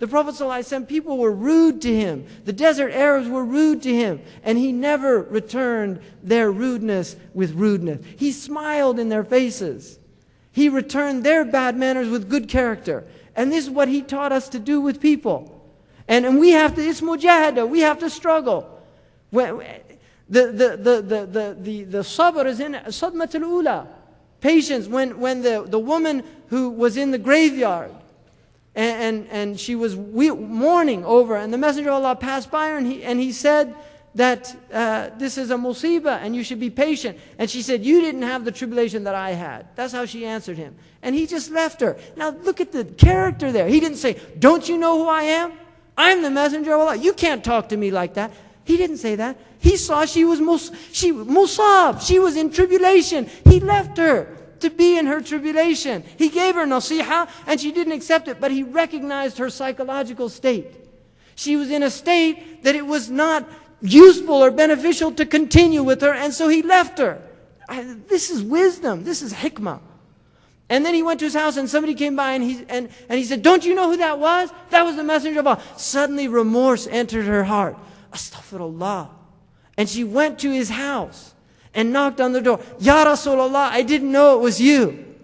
The Prophet ﷺ, people were rude to him. The desert Arabs were rude to him. And he never returned their rudeness with rudeness. He smiled in their faces. He returned their bad manners with good character. And this is what he taught us to do with people. And we have to, it's mujahada, we have to struggle. The sabr is in sadmat al-ula. Patience, when the woman who was in the graveyard, and she was mourning over, and the Messenger of Allah passed by her, and he said that this is a musibah and you should be patient. And she said, you didn't have the tribulation that I had. That's how she answered him. And he just left her. Now look at the character there. He didn't say, don't you know who I am? I'm the Messenger of Allah. You can't talk to me like that. He didn't say that. He saw she was musab. She was in tribulation. He left her to be in her tribulation. He gave her nasiha and she didn't accept it, but he recognized her psychological state. She was in a state that it was not useful or beneficial to continue with her, and so he left her. This is wisdom. This is hikmah. And then he went to his house and somebody came by and he said, don't you know who that was? That was the Messenger of Allah. Suddenly remorse entered her heart. Astaghfirullah. And she went to his house and knocked on the door. Ya Rasulullah, I didn't know it was you.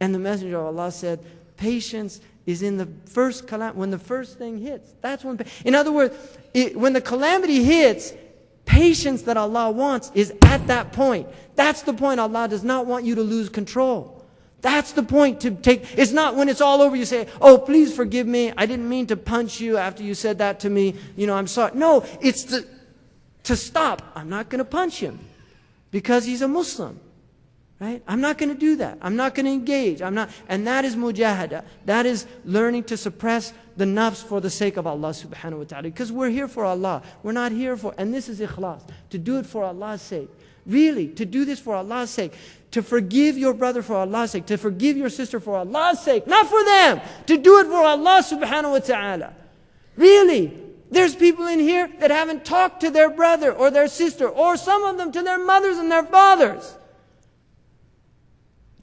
And the Messenger of Allah said, patience is in the first calamity, when the first thing hits. That's when, in other words, when the calamity hits, patience that Allah wants is at that point. That's the point. Allah does not want you to lose control. That's the point to take. It's not when it's all over you say, oh, please forgive me. I didn't mean to punch you after you said that to me. You know, I'm sorry. No, it's to stop. I'm not going to punch him because he's a Muslim. Right? I'm not going to do that. I'm not going to engage. And that is mujahada. That is learning to suppress the nafs for the sake of Allah subhanahu wa ta'ala. Because we're here for Allah. We're not here for, and this is ikhlas, to do it for Allah's sake. Really, to do this for Allah's sake. To forgive your brother for Allah's sake. To forgive your sister for Allah's sake. Not for them. To do it for Allah subhanahu wa ta'ala. Really. There's people in here that haven't talked to their brother or their sister, or some of them to their mothers and their fathers.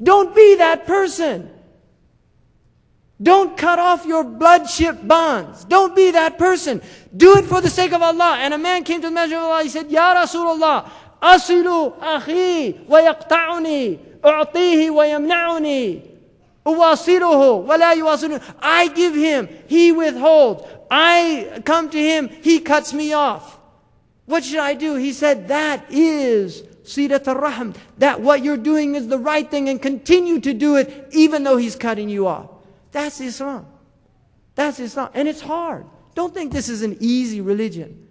Don't be that person. Don't cut off your bloodship bonds. Don't be that person. Do it for the sake of Allah. And a man came to the Messenger of Allah. He said, Ya Rasulullah, asilu akhi wa yaqta'uni, u'tihi wa yamna'uni, uwasiluhu wa la yuwasiluhu. I give him, he withholds. I come to him, he cuts me off. What should I do? He said, that is Sidat al-Rahm, that what you're doing is the right thing, and continue to do it even though he's cutting you off. That's Islam. That's Islam. And it's hard. Don't think this is an easy religion.